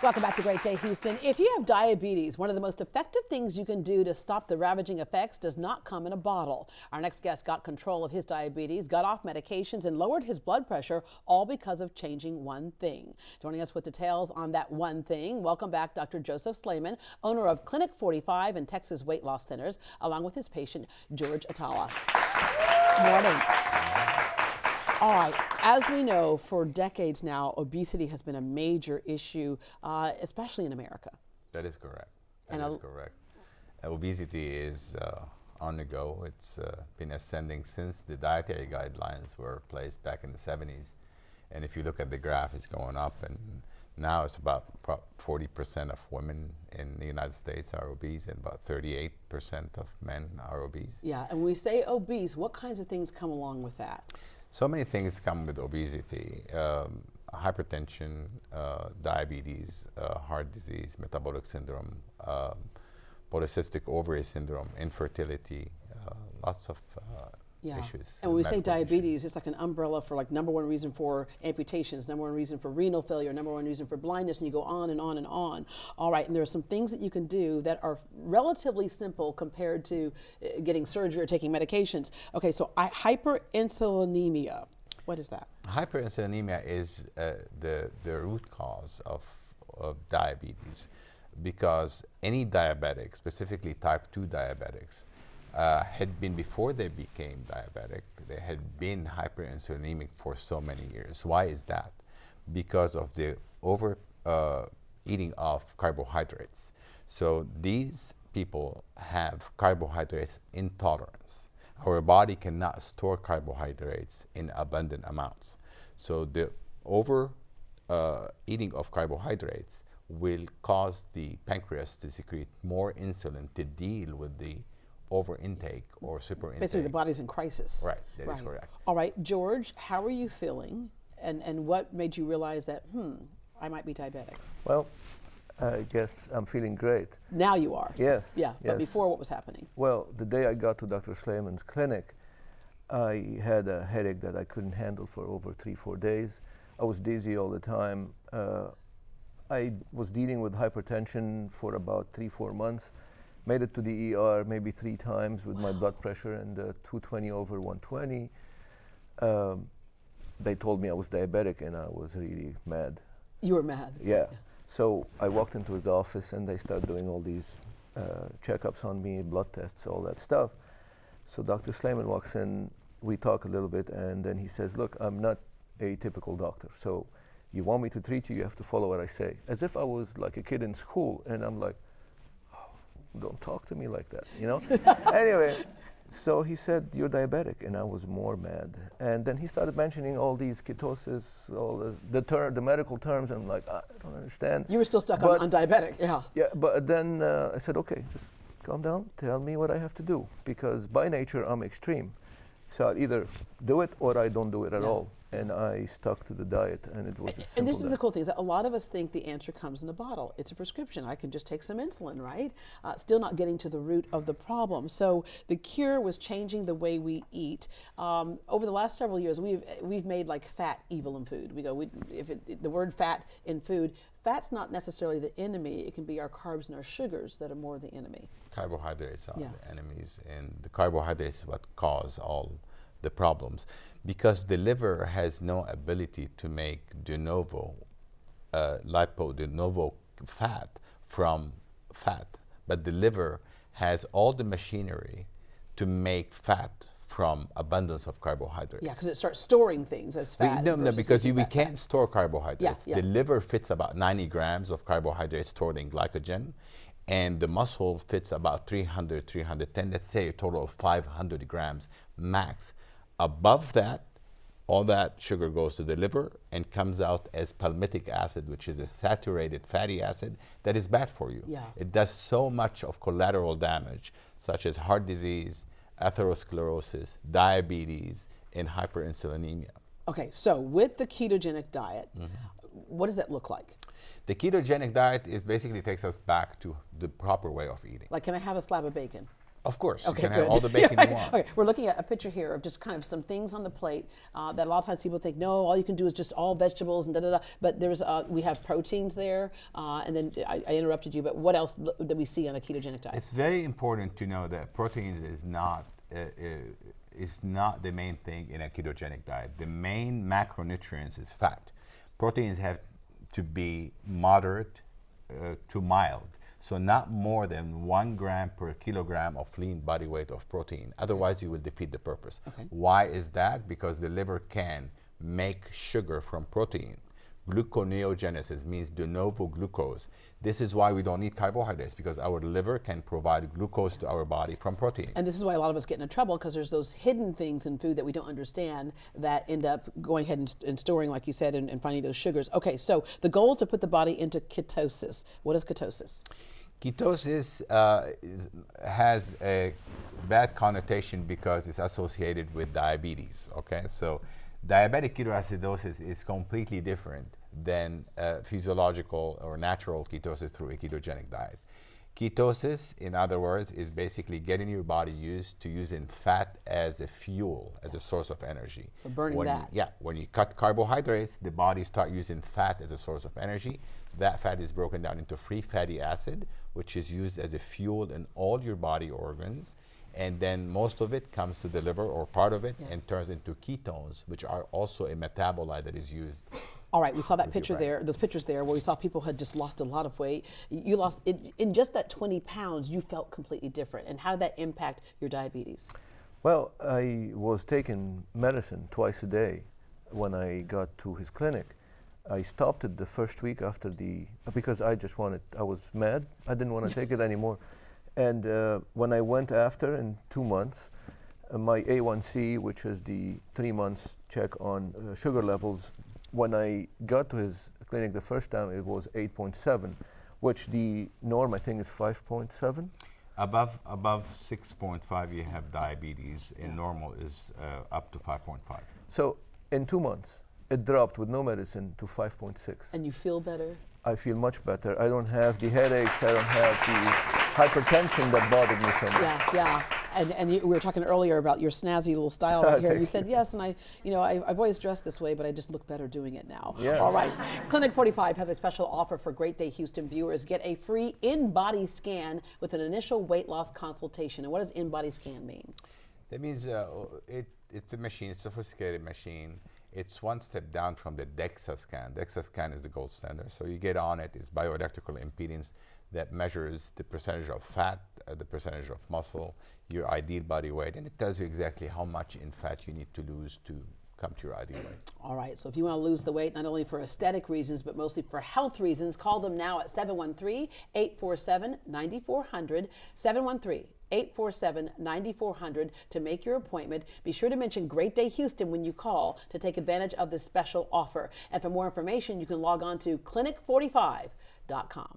Welcome back to Great Day Houston. If you have diabetes, one of the most effective things you can do to stop the ravaging effects does not come in a bottle. Our next guest got control of his diabetes, got off medications, and lowered his blood pressure, all because of changing one thing. Joining us with details on that one thing, welcome back Dr. Joseph Slayman, owner of Clinic 45 and Texas Weight Loss Centers, along with his patient, George Atala. Morning. All right, as we know, for decades now, obesity has been a major issue, especially in America. That is correct. That is correct. Obesity is on the go. It's been ascending since the dietary guidelines were placed back in the 70s. And if you look at the graph, it's going up. And now it's about 40% of women in the United States are obese, and about 38% of men are obese. Yeah, and when we say obese, what kinds of things come along with that? So many things come with obesity: hypertension, diabetes, heart disease, metabolic syndrome, polycystic ovary syndrome, infertility, lots of issues. And when we say diabetes, it's like an umbrella for like #1 reason for amputations, #1 reason for renal failure, #1 reason for blindness, and you go on and on and on. All right, and there are some things that you can do that are relatively simple compared to getting surgery or taking medications. Okay, so hyperinsulinemia, what is that? Hyperinsulinemia is the root cause of diabetes, because any diabetic, specifically type 2 diabetics, had been, before they became diabetic, they had been hyperinsulinemic for so many years. Why is that? Because of the over eating of carbohydrates. So these people have carbohydrates intolerance. Our body cannot store carbohydrates in abundant amounts. So the over eating of carbohydrates will cause the pancreas to secrete more insulin to deal with the over intake or super intake. Basically, the body's in crisis. Right, that is correct. All right, George, how are you feeling? And what made you realize that, I might be diabetic? Well, I guess I'm feeling great. Now you are? Yes. Yeah, but before, what was happening? Well, the day I got to Dr. Slayman's clinic, I had a headache that I couldn't handle for over 3-4 days. I was dizzy all the time. I was dealing with hypertension for about 3-4 months. Made it to the ER maybe 3 times with my blood pressure and 220/120. They told me I was diabetic, and I was really mad. You were mad? Yeah. So I walked into his office, and they started doing all these checkups on me, blood tests, all that stuff. So Dr. Slayman walks in, we talk a little bit, and then he says, look, I'm not a typical doctor, so you want me to treat you, you have to follow what I say. As if I was like a kid in school, and I'm like, don't talk to me like that, you know? Anyway, so he said, you're diabetic, and I was more mad. And then he started mentioning all these ketosis, all the medical terms, and I'm like, I don't understand. You were still stuck on diabetic, yeah. Yeah, but then I said, okay, just calm down, tell me what I have to do, because by nature, I'm extreme. So I'll either do it or I don't do it at all. And I stuck to the diet, and it was just simple. And this is the cool thing, is that a lot of us think the answer comes in a bottle. It's a prescription. I can just take some insulin, right? Still not getting to the root of the problem. So the cure was changing the way we eat. Over the last several years, we've made like fat evil in food. We go, the word fat in food, fat's not necessarily the enemy. It can be our carbs and our sugars that are more the enemy. Carbohydrates are the enemies, and the carbohydrates is what cause all the problems, because the liver has no ability to make de novo fat from fat, but the liver has all the machinery to make fat from abundance of carbohydrates. Yeah, because it starts storing things as fat. No, because we can't store carbohydrates. Yeah. The liver fits about 90 grams of carbohydrates stored in glycogen, and the muscle fits about 300, 310, let's say a total of 500 grams max. Above that, all that sugar goes to the liver and comes out as palmitic acid, which is a saturated fatty acid that is bad for you. Yeah. It does so much of collateral damage, such as heart disease, atherosclerosis, diabetes, and hyperinsulinemia. Okay, so with the ketogenic diet, what does that look like? The ketogenic diet is basically takes us back to the proper way of eating. Like, can I have a slab of bacon? Of course, Okay, you can good. have all the bacon you want. Okay, we're looking at a picture here of just kind of some things on the plate that a lot of times people think, no, all you can do is just all vegetables and da-da-da. But there's, we have proteins there, and then I interrupted you, but what else that we see on a ketogenic diet? It's very important to know that proteins is not the main thing in a ketogenic diet. The main macronutrients is fat. Proteins have to be moderate to mild. So not more than 1 gram per kilogram of lean body weight of protein. Otherwise, you will defeat the purpose. Okay. Why is that? Because the liver can make sugar from protein. Gluconeogenesis means de novo glucose. This is why we don't need carbohydrates, because our liver can provide glucose to our body from protein. And this is why a lot of us get into trouble, because there's those hidden things in food that we don't understand that end up going ahead and storing, like you said, and finding those sugars. Okay, so the goal is to put the body into ketosis. What is ketosis? Ketosis has a bad connotation because it's associated with diabetes, okay? So diabetic ketoacidosis is completely different than physiological or natural ketosis through a ketogenic diet. Ketosis, in other words, is basically getting your body used to using fat as a fuel, as a source of energy. So burning that. When you cut carbohydrates, the body starts using fat as a source of energy. That fat is broken down into free fatty acid, which is used as a fuel in all your body organs. And then most of it comes to the liver, or part of it, and turns into ketones, which are also a metabolite that is used. All right, we saw that picture there, those pictures there where we saw people had just lost a lot of weight. You lost, in just that 20 pounds, you felt completely different. And how did that impact your diabetes? Well, I was taking medicine twice a day when I got to his clinic. I stopped it the first week after because I was mad. I didn't want to take it anymore. And when I went after, in 2 months, my A1C, which is the 3 months check on sugar levels, when I got to his clinic the first time, it was 8.7, which the norm, I think, is 5.7. Above 6.5, you have diabetes, and normal is up to 5.5. So in 2 months, it dropped with no medicine to 5.6. And you feel better? I feel much better. I don't have the headaches. I don't have the hypertension that bothered me so much. Yeah. And we were talking earlier about your snazzy little style right here. And you said, yes, and I've always dressed this way, but I just look better doing it now. Yeah. All right. Clinic 45 has a special offer for Great Day Houston viewers. Get a free in-body scan with an initial weight loss consultation. And what does in-body scan mean? That means it's a machine, it's a sophisticated machine. It's one step down from the DEXA scan. DEXA scan is the gold standard. So you get on it, it's bioelectrical impedance that measures the percentage of fat, the percentage of muscle, your ideal body weight, and it tells you exactly how much in fat you need to lose to come to your ideal weight. All right, so if you want to lose the weight, not only for aesthetic reasons, but mostly for health reasons, call them now at 713-847-9400, 713-847-9400 to make your appointment. Be sure to mention Great Day Houston when you call to take advantage of this special offer. And for more information, you can log on to clinic45.com.